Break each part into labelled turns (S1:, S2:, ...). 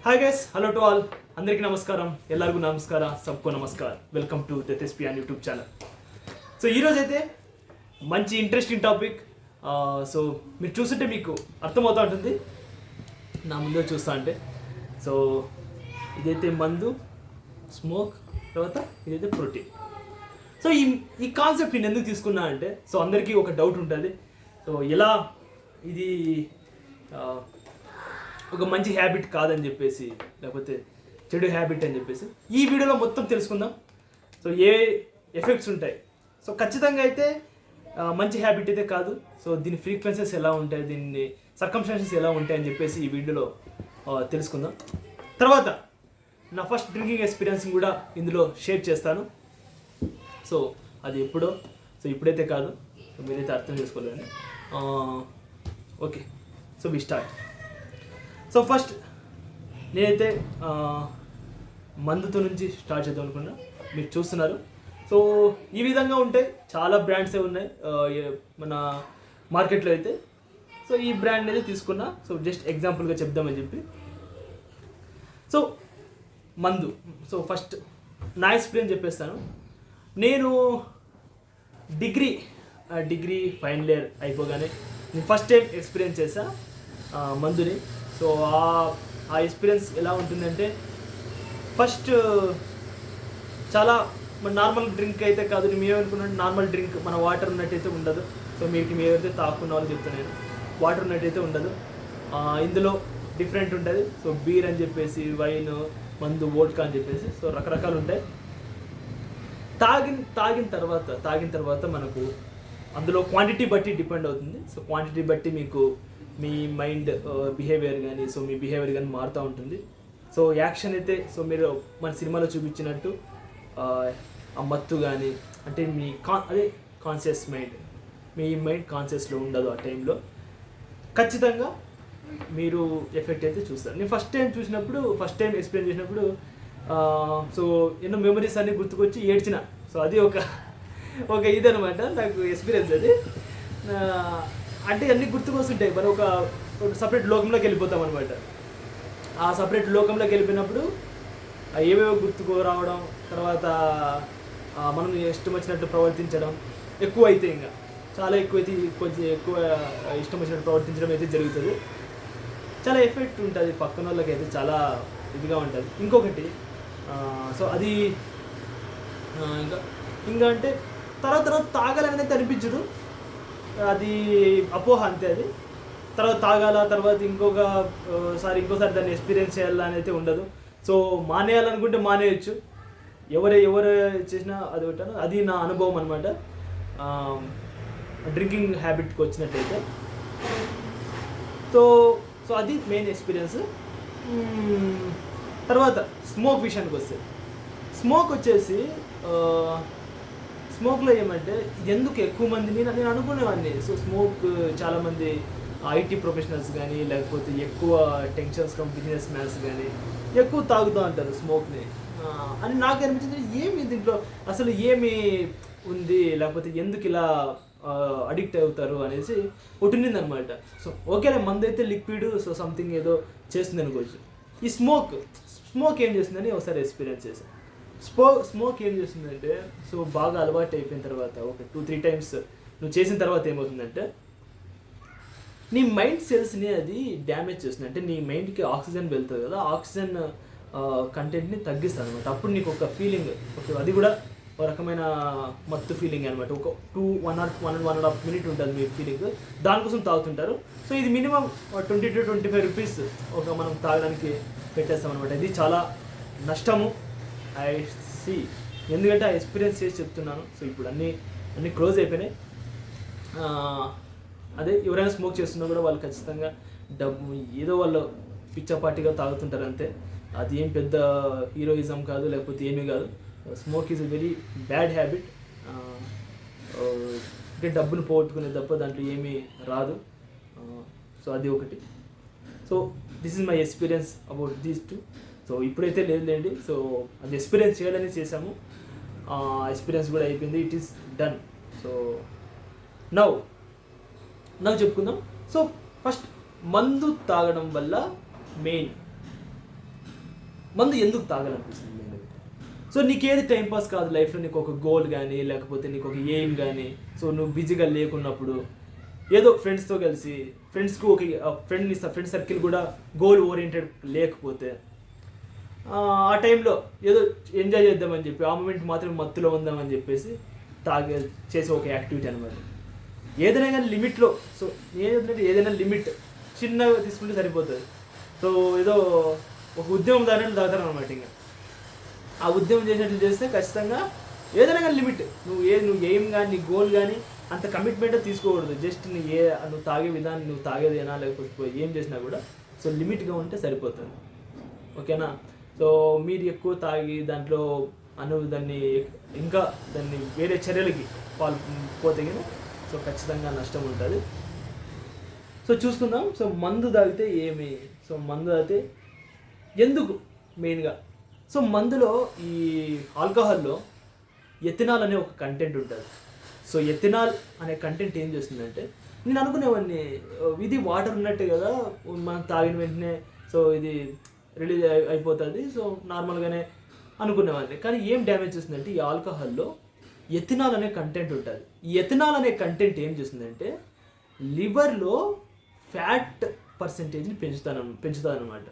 S1: Hi guys, hello to all. అందరికీ నమస్కారం, ಎಲ್ಲರಿಗೂ నమస్కారం, సబ్కో నమస్కారం. Welcome to Thespian YouTube channel. So ఈరోజు అయితే మంచి ఇంట్రెస్టింగ్ టాపిక్. సో మీరు చూస్తుంటే మీకు అర్థమవుతూ ఉంటుంది, నా ముందే చూస్తా అంటే. సో ఇదైతే మందు, స్మోక్, తర్వాత ఇదైతే ప్రోటీన్. సో ఈ కాన్సెప్ట్ నేను ఎందుకు తీసుకున్నా అంటే, సో అందరికీ ఒక డౌట్ ఉంటుంది, సో ఎలా ఇది ఒక మంచి హ్యాబిట్ కాదని చెప్పేసి, లేకపోతే చెడు హ్యాబిట్ అని చెప్పేసి ఈ వీడియోలో మొత్తం తెలుసుకుందాం. సో ఏ ఎఫెక్ట్స్ ఉంటాయి, సో ఖచ్చితంగా అయితే మంచి హ్యాబిట్ అయితే కాదు. సో దీని ఫ్రీక్వెన్సీస్ ఎలా ఉంటాయి, దీన్ని సర్కమ్స్టాన్సెస్ ఎలా ఉంటాయి అని చెప్పేసి ఈ వీడియోలో తెలుసుకుందాం. తర్వాత నా ఫస్ట్ డ్రింకింగ్ ఎక్స్పీరియన్స్ కూడా ఇందులో షేర్ చేస్తాను. సో అది ఎప్పుడో, సో ఇప్పుడైతే కాదు, సో మీరైతే అర్థం చేసుకోలేదని. Okay, so we start. So first నేనైతే మందుతో నుంచి స్టార్ట్ చేద్దాం అనుకున్నా. మీరు చూస్తున్నారు, సో ఈ విధంగా ఉంటాయి, చాలా బ్రాండ్సే ఉన్నాయి మన మార్కెట్లో అయితే. సో ఈ బ్రాండ్ అయితే తీసుకున్నా, సో జస్ట్ ఎగ్జాంపుల్గా చెప్దామని చెప్పి. సో మందు, సో ఫస్ట్ నా ఎక్స్పీరియన్స్ చెప్పేస్తాను. నేను డిగ్రీ ఫైనల్ ఇయర్ అయిపోగానే నేను ఫస్ట్ టైం ఎక్స్పీరియన్స్ చేశా మందుని. సో ఆ ఎక్స్పీరియన్స్ ఎలా ఉంటుందంటే, ఫస్ట్ చాలా నార్మల్ డ్రింక్ అయితే కాదు. మేమేమనుకున్నట్టు నార్మల్ డ్రింక్ మన వాటర్ ఉన్నట్టయితే ఉండదు. సో మీకు మేమైతే తాకున్న వాళ్ళు చెప్తున్నాను, వాటర్ ఉన్నట్టయితే ఉండదు. ఇందులో డిఫరెంట్ ఉంటుంది. సో బీర్ అని చెప్పేసి, వైన్, మందు, వోడ్కా అని చెప్పేసి, సో రకరకాలు ఉంటాయి. తాగిన తర్వాత మనకు అందులో క్వాంటిటీ బట్టి డిపెండ్ అవుతుంది. సో క్వాంటిటీ బట్టి మీకు మీ మైండ్ బిహేవియర్ కానీ, సో మీ బిహేవియర్ కానీ మారుతూ ఉంటుంది. సో యాక్షన్ అయితే, సో మీరు మన సినిమాలో చూపించినట్టు ఆ మత్తు కానీ, అంటే మీ అదే కాన్షియస్ మైండ్, మీ మైండ్ కాన్షియస్లో ఉండదు ఆ టైంలో. ఖచ్చితంగా మీరు ఎఫెక్ట్ అయితే చూస్తారు. నేను ఫస్ట్ టైం ఎక్స్పీరియన్స్ చేసినప్పుడు సో ఎన్నో మెమరీస్ అన్నీ గుర్తుకొచ్చి ఏడ్చిన. సో అది ఒక ఇదనమాట నాకు ఎక్స్పీరియన్స్. అది అంటే అన్నీ గుర్తుకొస్తుంటాయి. మరి ఒక సపరేట్ లోకంలోకి వెళ్ళిపోతాం అనమాట. ఆ సపరేట్ లోకంలోకి వెళ్ళిపోయినప్పుడు ఏవేవో గుర్తుకు రావడం, తర్వాత మనం ఇష్టం వచ్చినట్టు ప్రవర్తించడం ఎక్కువ అయితే, ఇంకా చాలా ఎక్కువైతే కొంచెం ఎక్కువ ఇష్టం వచ్చినట్టు ప్రవర్తించడం అయితే జరుగుతుంది. చాలా ఎఫెక్ట్ ఉంటుంది పక్కన వాళ్ళకి అయితే, చాలా ఇదిగా ఉంటుంది. ఇంకొకటి, సో అది ఇంకా అంటే తర్వాత తాగాలనేది అనిపించదు, అది అపోహ అంతే. అది తర్వాత తర్వాత ఇంకోసారి దాన్ని ఎక్స్పీరియన్స్ చేయాలని అయితే ఉండదు. సో మానేయాలనుకుంటే మానేయచ్చు, ఎవరు చేసినా అది పెట్టాను. అది నా అనుభవం అనమాట డ్రింకింగ్ హ్యాబిట్కి వచ్చినట్టయితే. సో అది మెయిన్ ఎక్స్పీరియన్స్. తర్వాత స్మోక్ విషయానికి వస్తే, స్మోక్లో ఏమంటే ఎందుకు ఎక్కువ మంది, నేను అనుకునేవాడిని. సో స్మోక్ చాలామంది ఐటీ ప్రొఫెషనల్స్ కానీ, లేకపోతే ఎక్కువ టెన్షన్స్ కమ్ బిజినెస్ మ్యాన్స్ కానీ ఎక్కువ తాగుతూ ఉంటారు స్మోక్ని అని నాకు అనిపించింది. ఏమి దీంట్లో అసలు ఏమి ఉంది, లేకపోతే ఎందుకు ఇలా అడిక్ట్ అవుతారు అనేసి ఒకటి ఉన్నిందనమాట. సో ఓకేలే, మందు అయితే లిక్విడ్, సో సంథింగ్ ఏదో చేస్తుంది అనుకోవచ్చు. ఈ స్మోక్ ఏం చేస్తుందని ఒకసారి ఎక్స్పీరియన్స్ చేశాను. స్మోక్ ఏం చేస్తుందంటే, సో బాగా అలవాటు అయిపోయిన తర్వాత ఒక 2-3 టైమ్స్ నువ్వు చేసిన తర్వాత ఏమవుతుందంటే, నీ మైండ్ సెల్స్ని అది డ్యామేజ్ చేస్తుంది. అంటే నీ మైండ్కి ఆక్సిజన్ వెళ్తుంది కదా, ఆక్సిజన్ కంటెంట్ని తగ్గిస్తుంది అనమాట. అప్పుడు నీకు ఒక ఫీలింగ్, అది కూడా ఒక రకమైన మత్తు ఫీలింగ్ అనమాట. ఒక 1.5 మినిట్ ఉంటుంది మీ ఫీలింగ్, దానికోసం తాగుతుంటారు. సో ఇది మినిమం 20-25 రూపీస్ మనం తాగడానికి పెట్టేస్తాం అనమాట. ఇది చాలా నష్టము. ఐ సీ, ఎందుకంటే ఆ ఎక్స్పీరియన్స్ చేసి చెప్తున్నాను. సో ఇప్పుడు అన్నీ క్లోజ్ అయిపోయినాయి. అదే ఎవరైనా స్మోక్ చేస్తున్నా కూడా వాళ్ళు ఖచ్చితంగా డబ్బు ఏదో వాళ్ళు పిచ్చపాటిగా తాగుతుంటారు అంతే. అది ఏం పెద్ద హీరోయిజం కాదు, లేకపోతే ఏమీ కాదు. Smoke is a very bad habit. అంటే డబ్బును పోగొట్టుకునే తప్ప దాంట్లో ఏమీ రాదు. సో అది ఒకటి. So this is my experience about these two. So ఇప్పుడైతే లేదులేండి. సో అది ఎక్స్పీరియన్స్ చేయాలని చేసాము, ఎక్స్పీరియన్స్ కూడా అయిపోయింది, it is done. So now చెప్పుకుందాం. సో ఫస్ట్ మందు తాగడం వల్ల మెయిన్ మందు ఎందుకు తాగాలనిపిస్తుంది నేను? సో నీకేది టైంపాస్ కాదు లైఫ్లో, నీకు ఒక గోల్ కానీ లేకపోతే నీకు ఒక ఎయిమ్ కానీ, సో నువ్వు బిజీగా లేకున్నప్పుడు ఏదో ఫ్రెండ్స్తో కలిసి, ఫ్రెండ్స్కి ఒక ఫ్రెండ్ సర్కిల్ కూడా గోల్ ఓరియంటెడ్ లేకపోతే ఆ టైంలో ఏదో ఎంజాయ్ చేద్దామని చెప్పి, ఆ మూమెంట్ మాత్రం మత్తులో ఉందామని చెప్పేసి చేసే ఒక యాక్టివిటీ అనమాట. ఏదైనా కానీ లిమిట్లో, సో ఏదైనా లిమిట్ చిన్నగా తీసుకుంటే సరిపోతుంది. సో ఏదో ఒక ఉద్యమం దాని తాగుతారు అనమాట. ఇంకా ఆ ఉద్యమం చేసినట్లు చేస్తే ఖచ్చితంగా ఏదైనా కానీ లిమిట్, నువ్వు ఎయిమ్ కానీ నీ గోల్ కానీ అంత కమిట్మెంట్ తీసుకోకూడదు. జస్ట్ నువ్వు తాగే విధానం, నువ్వు తాగేదేనా లేకపోతే ఏం చేసినా కూడా సో లిమిట్గా ఉంటే సరిపోతుంది. ఓకేనా? సో మీరు ఎక్కువ తాగి దాంట్లో దాన్ని వేరే చర్యలకి పోతే కానీ సో ఖచ్చితంగా నష్టం ఉంటుంది. సో చూసుకుందాం. సో మందు తాగితే ఏమి, సో మందు తాగితే ఎందుకు మెయిన్గా, సో మందులో ఈ ఆల్కహాల్లో ఎథినాల్ అనే ఒక కంటెంట్ ఉంటుంది. సో ఎథినాల్ అనే కంటెంట్ ఏం చేస్తుందంటే, నేను అనుకునేవాడిని ఇది వాటర్ ఉన్నట్టే కదా, మనం తాగిన వెంటనే సో ఇది రిలీజ్ అయిపోతుంది, సో నార్మల్గానే అనుకునేవాడిని. కానీ ఏం డ్యామేజ్ చేస్తుందంటే ఈ ఆల్కహాల్లో ఎథినాల్ అనే కంటెంట్ ఉంటుంది. ఈ ఎథినాల్ అనే కంటెంట్ ఏం చేస్తుందంటే లివర్లో ఫ్యాట్ పర్సెంటేజ్ని పెంచుతుంది అనమాట.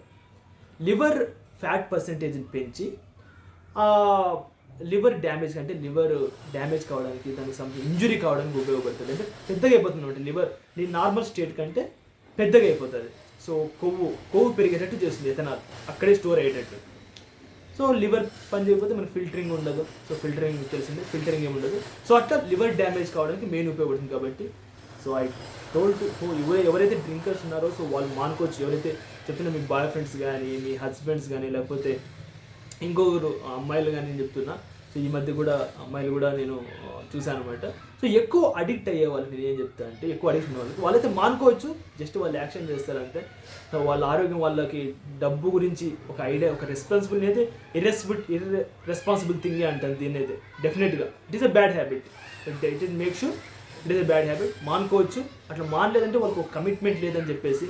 S1: లివర్ ఫ్యాట్ పర్సెంటేజ్ని పెంచి లివర్ డ్యామేజ్ కంటే లివర్ డ్యామేజ్ కావడానికి, దానికి సంబంధించి ఇంజురీ కావడానికి ఉపయోగపడుతుంది. అంటే పెద్దగా అయిపోతుంది అనమాట. లివర్ నీ నార్మల్ స్టేట్ కంటే పెద్దగా అయిపోతుంది. సో కొవ్వు పెరిగేటట్టు చేస్తుంది ఎథనాల్, అక్కడే స్టోర్ అయ్యేటట్టు. సో లివర్ పని చేయకపోతే మనకి ఫిల్టరింగ్ ఉండదు. సో ఫిల్టరింగ్ తెలిసిందే, ఫిల్టరింగ్ ఏమి ఉండదు. సో అట్లా లివర్ డ్యామేజ్ కావడానికి మెయిన్ ఉపయోగపడుతుంది. కాబట్టి సో ఐ టోల్డ్ ఎవరైతే డ్రింకర్స్ ఉన్నారో సో వాళ్ళు మానుకోవచ్చు. ఎవరైతే చెప్తున్నా మీ బాయ్ ఫ్రెండ్స్ కానీ, మీ హస్బెండ్స్ కానీ, లేకపోతే ఇంకొకరు అమ్మాయిలు కానీ నేను చెప్తున్నా. సో ఈ మధ్య కూడా అమ్మాయిలు కూడా నేను చూశాను అనమాట. సో ఎక్కువ అడిక్ట్ అయ్యే వాళ్ళు నేను ఏం చెప్తా అంటే, ఎక్కువ అడిక్షన్ వాళ్ళైతే మానుకోవచ్చు. జస్ట్ వాళ్ళు యాక్షన్ చేస్తారంటే సో వాళ్ళ ఆరోగ్యం, వాళ్ళకి డబ్బు గురించి ఒక ఐడియా, ఒక రెస్పాన్సిబుల్ అయితే ఇర్రెస్పాన్సిబుల్ థింగే అంటారు దీన్ని అయితే. డెఫినెట్గా it is a bad habit. It is make sure it is a bad habit. మానుకోవచ్చు. అట్లా మానలేదంటే వాళ్ళకి ఒక కమిట్మెంట్ లేదని చెప్పేసి,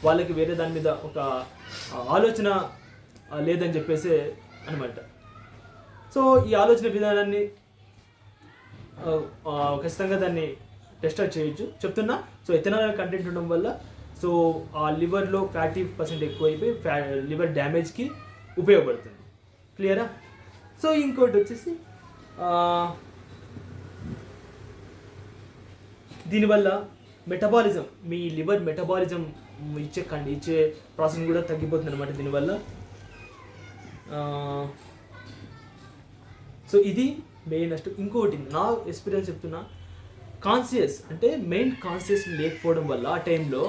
S1: వాళ్ళకి వేరే దాని మీద ఒక ఆలోచన లేదని చెప్పేసి అనమాట. సో ఈ ఆలోచన విధానాన్ని ఖచ్చితంగా దాన్ని టెస్ట్ చేయొచ్చు చెప్తున్నా. సో ఎథనాల్ కంటెంట్ ఉండడం వల్ల సో ఆ లివర్లో ఫ్యాటీ పర్సెంట్ ఎక్కువైపోయి లివర్ డ్యామేజ్కి ఉపయోగపడుతుంది. క్లియరా? సో ఇంకోటి వచ్చేసి దీనివల్ల మెటబాలిజం, మీ లివర్ మెటబాలిజం ఇచ్చే ప్రాసెస్ కూడా తగ్గిపోతుంది అనమాట దీనివల్ల. సో ఇది మెయిన్ నష్టం. ఇంకోటి నా ఎక్స్పీరియన్స్ చెప్తున్నా, కాన్షియస్ అంటే మెయిన్ కాన్షియస్ లేకపోవడం వల్ల ఆ టైంలో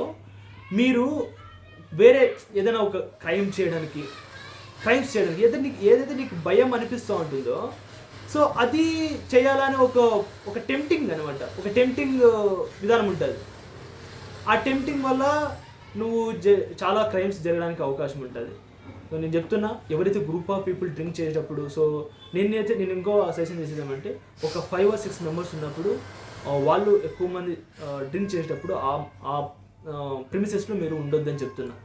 S1: మీరు వేరే ఏదైనా ఒక క్రైమ్స్ చేయడానికి ఏదైతే నీకు భయం అనిపిస్తూ ఉంటుందో సో అది చేయాలని ఒక టెంప్టింగ్ అనమాట, ఒక టెంప్టింగ్ విధానం ఉంటుంది. ఆ టెంప్టింగ్ వల్ల నువ్వు చాలా క్రైమ్స్ జరగడానికి అవకాశం ఉంటుంది. సో నేను చెప్తున్నా, ఎవరైతే గ్రూప్ ఆఫ్ పీపుల్ డ్రింక్ చేసేటప్పుడు, సో నేను ఇంకో సజెషన్ చేసేదేమంటే, ఒక 5 or 6 మెంబర్స్ ఉన్నప్పుడు వాళ్ళు ఎక్కువ మంది డ్రింక్ చేసేటప్పుడు ఆ ప్రిమిసెస్లో మీరు ఉండొద్దని చెప్తున్నా.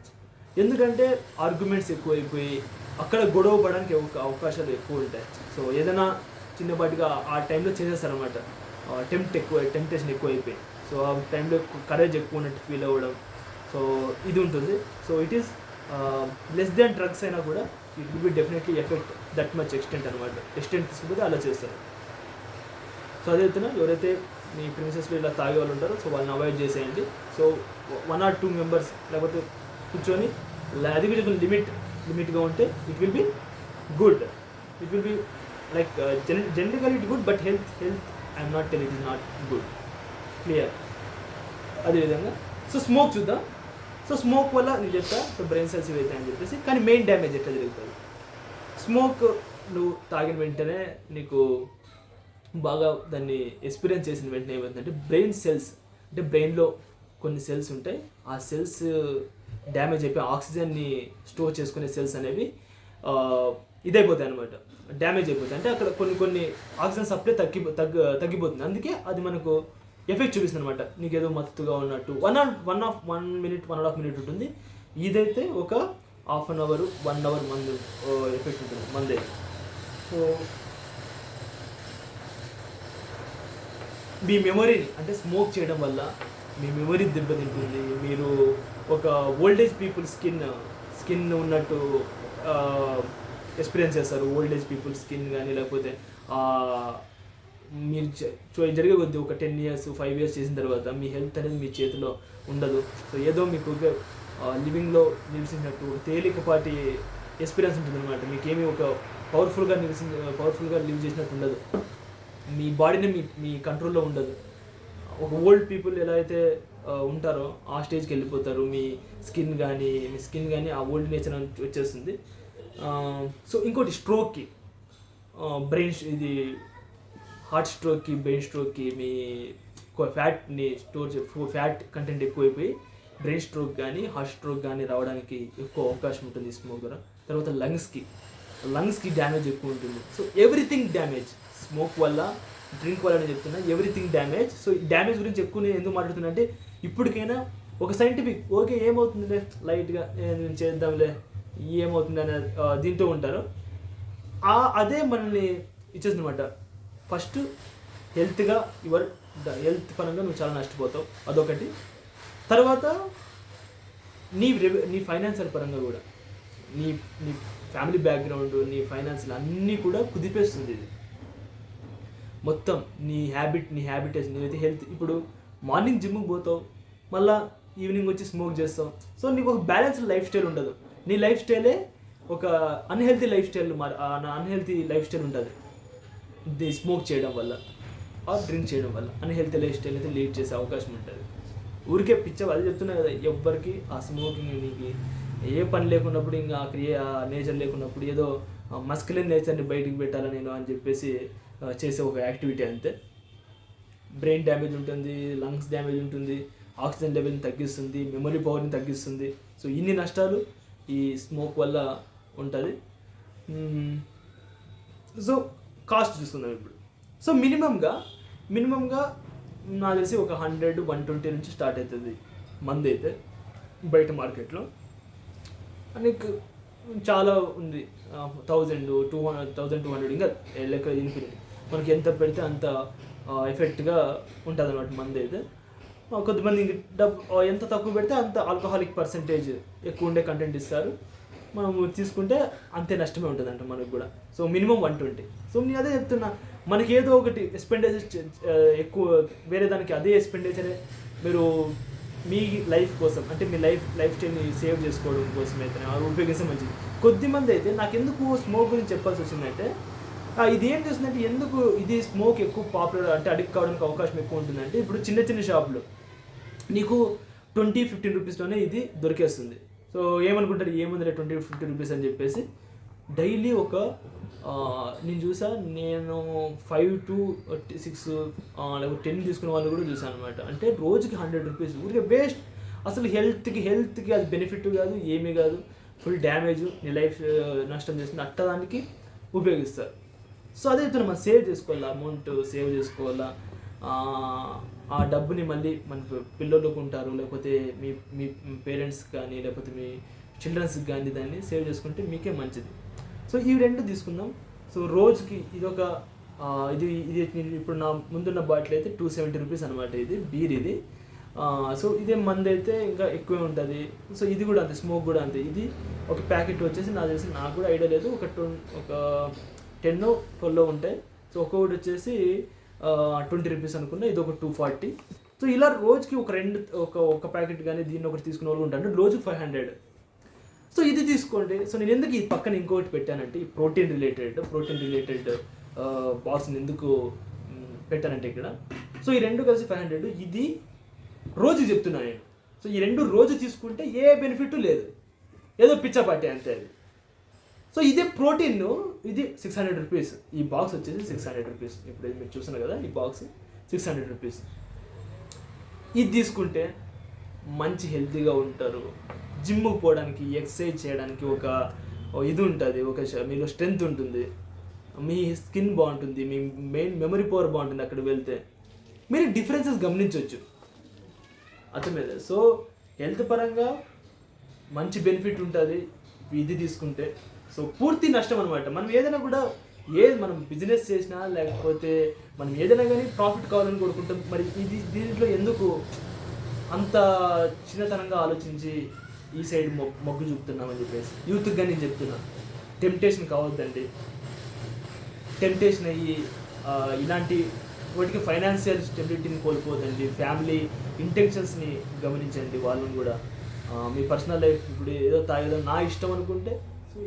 S1: ఎందుకంటే ఆర్గ్యుమెంట్స్ ఎక్కువైపోయి అక్కడ గొడవ పడడానికి అవకాశాలు ఎక్కువ ఉంటాయి. సో ఏదైనా చిన్నపాటిగా ఆ టైంలో చేసేస్తారనమాట. టెంప్టేషన్ ఎక్కువ అయిపోయి, సో ఆ టైంలో కరేజ్ ఎక్కువ ఉన్నట్టు ఫీల్ అవ్వడం, సో ఇది ఉంటుంది. So it is less than drugs అయినా కూడా it will be definitely effect that much extent అనమాట. ఎక్స్టెంట్ తీసుకుంటే అలా చేస్తారు. సో అదే చెప్తున్నా, ఎవరైతే మీ ప్రిన్సెస్లో ఇలా తాగే వాళ్ళు ఉంటారో సో వాళ్ళని అవాయిడ్ చేసేయండి. సో 1 or 2 మెంబర్స్ లేకపోతే కూర్చొని అది కూడా లిమిట్గా ఉంటే it will be good. It will be like జనరల్గా it good, but health I'm not tell it is not good. Clear? అదేవిధంగా సో స్మోక్ చూద్దాం. సో స్మోక్ వల్ల నేను చెప్తా సో బ్రెయిన్ సెల్స్ అవుతాయి అని చెప్పేసి. కానీ మెయిన్ డ్యామేజ్ ఎట్లా జరుగుతుంది? స్మోక్ నువ్వు తాగిన వెంటనే నీకు బాగా దాన్ని ఎక్స్పీరియన్స్ చేసిన వెంటనే ఏమవుతుందంటే బ్రెయిన్ సెల్స్, అంటే బ్రెయిన్లో కొన్ని సెల్స్ ఉంటాయి, ఆ సెల్స్ డ్యామేజ్ అయిపోయి ఆక్సిజన్ని స్టోర్ చేసుకునే సెల్స్ అనేవి ఇదైపోతాయి అనమాట, డ్యామేజ్ అయిపోతాయి. అంటే అక్కడ కొన్ని ఆక్సిజన్ సప్లై తగ్గిపోతుంది. అందుకే అది మనకు ఎఫెక్ట్ చూపిస్తుంది అనమాట. నీకు ఏదో మత్తుగా ఉన్నట్టు 1 minute 1.5 minute ఉంటుంది. ఇదైతే ఒక హాఫ్ అన్ అవర్ 1 అవర్ మందు ఎఫెక్ట్ ఉంటుంది మందే. సో మీ మెమొరీని అంటే స్మోక్ చేయడం వల్ల మీ మెమొరీ దెబ్బతింటుంది. మీరు ఒక ఓల్డేజ్ పీపుల్ స్కిన్ ఉన్నట్టు ఎక్స్పీరియన్స్ చేస్తారు. ఓల్డేజ్ పీపుల్ స్కిన్ కానీ లేకపోతే మీరు జరిగే కొద్ది ఒక 10 years 5 years చేసిన తర్వాత మీ హెల్త్ అనేది మీ చేతిలో ఉండదు. సో ఏదో మీకు లివింగ్లో నివసించినట్టు తేలికపాటి ఎక్స్పీరియన్స్ ఉంటుంది అనమాట. మీకేమీ ఒక పవర్ఫుల్గా లివ్ చేసినట్టు ఉండదు. మీ బాడీని మీ కంట్రోల్లో ఉండదు. ఒక ఓల్డ్ పీపుల్ ఎలా అయితే ఉంటారో ఆ స్టేజ్కి వెళ్ళిపోతారు. మీ స్కిన్ కానీ ఆ ఓల్డ్ నేచర్ వచ్చేస్తుంది. సో ఇంకోటి స్ట్రోక్కి ఇది హార్ట్ స్ట్రోక్కి బ్రెయిన్ స్ట్రోక్కి మీ ఫ్యాట్ని ఫ్యాట్ కంటెంట్ ఎక్కువైపోయి బ్రెయిన్ స్ట్రోక్ కానీ హార్ట్ స్ట్రోక్ కానీ రావడానికి ఎక్కువ అవకాశం ఉంటుంది స్మోక్ ద్వారా. తర్వాత లంగ్స్కి డ్యామేజ్ ఎక్కువ ఉంటుంది. సో ఎవ్రీథింగ్ డ్యామేజ్ స్మోక్ వల్ల, డ్రింక్ వల్ల నేను చెప్తున్నా, ఎవ్రీథింగ్ డ్యామేజ్. సో ఈ డ్యామేజ్ గురించి ఎక్కువ నేను ఎందుకు మాట్లాడుతున్నా అంటే ఇప్పటికైనా ఒక సైంటిఫిక్ ఓకే ఏమవుతుందిలే లైట్గా చేద్దాంలే ఏమవుతుంది అనే దీంతో ఉంటారు. అదే మనల్ని ఇచ్చేస్తుంది అనమాట. ఫస్ట్ హెల్త్ పరంగా నువ్వు చాలా నష్టపోతావు, అదొకటి. తర్వాత నీ ఫైనాన్షియల్ పరంగా కూడా నీ ఫ్యామిలీ బ్యాక్గ్రౌండ్, నీ ఫైనాన్షియల్ అన్నీ కూడా కుదిపేస్తుంది ఇది మొత్తం. నీ హ్యాబిటేషన్ నీవైతే హెల్త్ ఇప్పుడు మార్నింగ్ జిమ్కి పోతావు, మళ్ళీ ఈవినింగ్ వచ్చి స్మోక్ చేస్తావు. సో నీకు ఒక బ్యాలెన్స్డ్ లైఫ్ స్టైల్ ఉండదు. నీ లైఫ్ స్టైలే ఒక అన్హెల్తీ లైఫ్ స్టైల్ ఉంటుంది స్మోక్ చేయడం వల్ల ఆర్ డ్రింక్ చేయడం వల్ల. అన్హెల్తీ లైఫ్ స్టైల్ అయితే లీడ్ చేసే అవకాశం ఉంటుంది. ఊరికే అది చెప్తున్నా కదా, ఎవ్వరికి ఆ స్మోకింగ్ నీకు ఏ పని లేకున్నప్పుడు, ఇంకా నేచర్ లేకున్నప్పుడు ఏదో మస్కులైన్ నేచర్ని బయటికి పెట్టాలి నేను అని చెప్పేసి చేసే ఒక యాక్టివిటీ అంతే. బ్రెయిన్ డ్యామేజ్ ఉంటుంది, లంగ్స్ డ్యామేజ్ ఉంటుంది, ఆక్సిజన్ లెవెల్ని తగ్గిస్తుంది, మెమరీ పవర్ని తగ్గిస్తుంది. సో ఇన్ని నష్టాలు ఈ స్మోక్ వల్ల ఉంటుంది. సో కాస్ట్ చూస్తున్నాం ఇప్పుడు. సో మినిమంగా నాకు తెలిసి ఒక 100-120 నుంచి స్టార్ట్ అవుతుంది మందు అయితే బయట మార్కెట్లో. నీకు చాలా ఉంది, 1200 ఇంకా లెక్క ఇన్ఫినిటీ. మనకి ఎంత పెడితే అంత ఎఫెక్ట్గా ఉంటుంది అన్నమాట మందు అయితే. కొంతమంది ఎంత తక్కువ పెడితే అంత ఆల్కహాలిక్ పర్సంటేజ్ ఎక్కువ ఉండే కంటెంట్ ఇస్తారు. మనం తీసుకుంటే అంతే నష్టమే ఉంటుందంట మనకు కూడా. So minimum 120. సో నేను అదే చెప్తున్నా, మనకి ఏదో ఒకటి ఎక్స్పెండిచర్ ఎక్కువ వేరే దానికి అదే ఎక్స్పెండిచరే మీరు మీ లైఫ్ కోసం అంటే మీ లైఫ్ స్టైల్ని సేవ్ చేసుకోవడం కోసం అయితే ఉపయోగిస్తే మంచిది. కొద్దిమంది అయితే నాకు ఎందుకు స్మోక్ గురించి చెప్పాల్సి వచ్చిందంటే, ఇది ఏం చేస్తుందంటే ఎందుకు ఇది స్మోక్ ఎక్కువ పాపులర్ అంటే అడిక్ట్ కావడానికి అవకాశం ఎక్కువ ఉంటుందంటే, ఇప్పుడు చిన్న షాపులు నీకు 20-15 రూపీస్లోనే ఇది దొరికేస్తుంది. సో ఏమనుకుంటారు, ఏముందిలే 20-50 రూపీస్ అని చెప్పేసి డైలీ నేను 5 to 6 లేకపోతే 10 తీసుకునే వాళ్ళు కూడా చూసాను అనమాట. అంటే రోజుకి 100 రూపీస్ ఊరికే వేస్ట్. అసలు హెల్త్కి అది బెనిఫిట్ కాదు, ఏమీ కాదు, ఫుల్ డ్యామేజ్, నీ లైఫ్ నష్టం చేస్తుంది, అట్టదానికి ఉపయోగిస్తారు. సో అదే మనం సేవ్ చేసుకోవాలా, అమౌంట్ సేవ్ చేసుకోవాలా. ఆ డబ్బుని మళ్ళీ మన పిల్లలకు ఉంటారు, లేకపోతే మీ పేరెంట్స్ కానీ లేకపోతే మీ చిల్డ్రన్స్కి కానీ దాన్ని సేవ్ చేసుకుంటే మీకే మంచిది. సో ఈ రెండు తీసుకుందాం. సో రోజుకి ఇది ఇప్పుడు నా ముందున్న బాటిల్ అయితే 270 రూపీస్ అనమాట. ఇది బీర్ ఇది. సో ఇదే మంది అయితే ఇంకా ఎక్కువే ఉంటుంది. సో ఇది కూడా అంతే, స్మోక్ కూడా అంతే. ఇది ఒక ప్యాకెట్ వచ్చేసి నాకు కూడా ఐడియా లేదు, ఒక 10-12 ఉంటాయి. సో ఒక్కొక్కటి వచ్చేసి 20 రూపీస్ అనుకున్నా, ఇది ఒక 240. సో ఇలా రోజుకి ఒక ప్యాకెట్ కానీ దీన్ని ఒకటి తీసుకునే వాళ్ళు ఉంటారు, రోజుకి 500. సో ఇది తీసుకోండి. సో నేను ఎందుకు ఈ పక్కన ఇంకొకటి పెట్టానంటే, ఈ ప్రోటీన్ రిలేటెడ్ బాక్స్ని ఎందుకు పెట్టానంటే ఇక్కడ, సో ఈ రెండు కలిసి 500. ఇది రోజు చెప్తున్నా నేను. సో ఈ రెండు రోజు తీసుకుంటే ఏ బెనిఫిట్ లేదు, ఏదో పిచ్చపాటి అంతే అది. సో ఇదే ప్రోటీన్, ఇది 600 రూపీస్. ఈ బాక్స్ వచ్చేసి 600 రూపీస్. ఇప్పుడు మీరు చూస్తున్నారు కదా, ఈ బాక్స్ 600 రూపీస్. ఇది తీసుకుంటే మంచి హెల్తీగా ఉంటారు. జిమ్కి పోవడానికి, ఎక్సర్సైజ్ చేయడానికి ఒక ఇది ఉంటుంది, మీలో స్ట్రెంగ్త్ ఉంటుంది, మీ స్కిన్ బాగుంటుంది, మీ మెమరీ పవర్ బాగుంటుంది. అక్కడ వెళ్తే మీరు డిఫరెన్సెస్ గమనించవచ్చు, అర్థమైందా? సో హెల్త్ పరంగా మంచి బెనిఫిట్ ఉంటుంది, ఇది తీసుకుంటే సో పూర్తి నష్టం అనమాట. మనం ఏదైనా కూడా మనం బిజినెస్ చేసినా లేకపోతే మనం ఏదైనా కానీ ప్రాఫిట్ కావాలని కోరుకుంటాం. మరి దీంట్లో ఎందుకు అంత చిన్నతనంగా ఆలోచించి ఈ సైడ్ మొగ్గు చూపుతున్నామని చెప్పేసి యూత్కి కానీ నేను చెప్తున్నా, టెంప్టేషన్ కావద్దండి. టెంప్టేషన్ అయ్యి ఇలాంటి వాటికి ఫైనాన్షియల్ స్టెబిలిటీని కోల్పోదండి. ఫ్యామిలీ ఇంటెన్షన్స్ని గమనించండి. వాళ్ళని కూడా మీ పర్సనల్ లైఫ్ ఇప్పుడు ఏదో తాగేదో నా ఇష్టం అనుకుంటే సో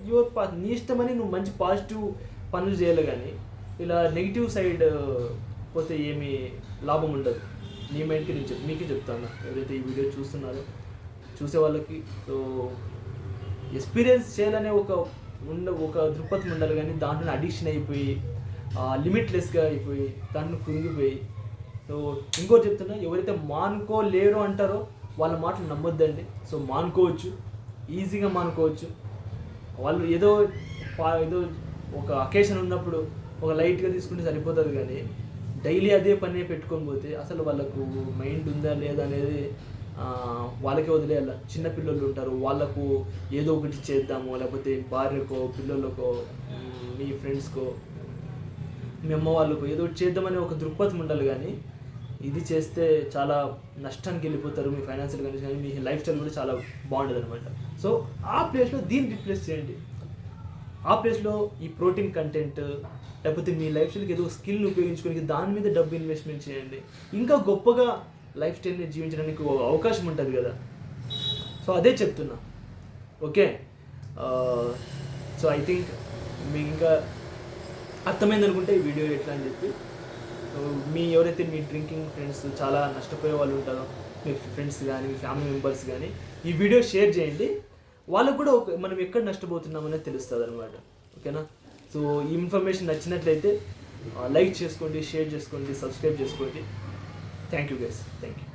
S1: యువర్ నీ ఇష్టమని నువ్వు మంచి పాజిటివ్ పనులు చేయాలి, కానీ ఇలా నెగిటివ్ సైడ్ పోతే ఏమీ లాభం ఉండదు. నీ మైండ్కి నేను మీకే చెప్తాను, ఎవరైతే ఈ వీడియో చూస్తున్నారో చూసే వాళ్ళకి సో ఎక్స్పీరియన్స్ చేయాలనే ఒక దృక్పథం ఉండాలి, కానీ దాంట్లో అడిక్షన్ అయిపోయి లిమిట్లెస్గా అయిపోయి దాంట్లో కురిగిపోయి. సో ఇంకోటి చెప్తున్నా, ఎవరైతే మానుకోలేరు అంటారో వాళ్ళ మాటలు నమ్మొద్దండి. సో మానుకోవచ్చు, ఈజీగా మానుకోవచ్చు. వాళ్ళు ఏదో ఒక అకేషన్ ఉన్నప్పుడు ఒక లైట్గా తీసుకుంటే సరిపోతుంది, కానీ డైలీ అదే పని పెట్టుకొని పోతే అసలు వాళ్ళకు మైండ్ ఉందా లేదా అనేది వాళ్ళకే వదిలేయాల. చిన్నపిల్లలు ఉంటారు, వాళ్ళకు ఏదో ఒకటి చేద్దాము, లేకపోతే భార్యకో పిల్లలకో మీ ఫ్రెండ్స్కో మీ అమ్మ వాళ్ళకు ఏదో ఒకటి చేద్దామనే ఒక దృక్పథం ఉండాలి, కానీ ఇది చేస్తే చాలా నష్టానికి వెళ్ళిపోతారు. మీ ఫైనాన్షియల్ కండిషన్ కానీ మీ లైఫ్ స్టైల్ కూడా చాలా బాగుంటుంది అనమాట. సో ఆ ప్లేస్లో దీన్ని రిప్లేస్ చేయండి. ఆ ప్లేస్లో ఈ ప్రోటీన్ కంటెంట్ లేకపోతే మీ లైఫ్ స్టైల్కి ఏదో స్కిల్ని ఉపయోగించుకొని దాని మీద డబ్బు ఇన్వెస్ట్మెంట్ చేయండి. ఇంకా గొప్పగా లైఫ్ స్టైల్ని జీవించడానికి అవకాశం ఉంటుంది కదా. సో అదే చెప్తున్నా. ఓకే, సో ఐ థింక్ మీకు ఇంకా అర్థమైంది అనుకుంటే ఈ వీడియో ఎట్లా అని చెప్పి. ఎవరైతే మీ డ్రింకింగ్ ఫ్రెండ్స్ చాలా నష్టపోయే వాళ్ళు ఉంటారో, మీ ఫ్రెండ్స్ కానీ మీ ఫ్యామిలీ మెంబర్స్ కానీ ఈ వీడియో షేర్ చేయండి. వాళ్ళకు కూడా మనం ఎక్కడ నష్టపోతున్నామనేది తెలుస్తుంది అనమాట. ఓకేనా? సో ఈ ఇన్ఫర్మేషన్ నచ్చినట్లయితే లైక్ చేసుకోండి, షేర్ చేసుకోండి, సబ్స్క్రైబ్ చేసుకోండి. Thank you guys, thank you.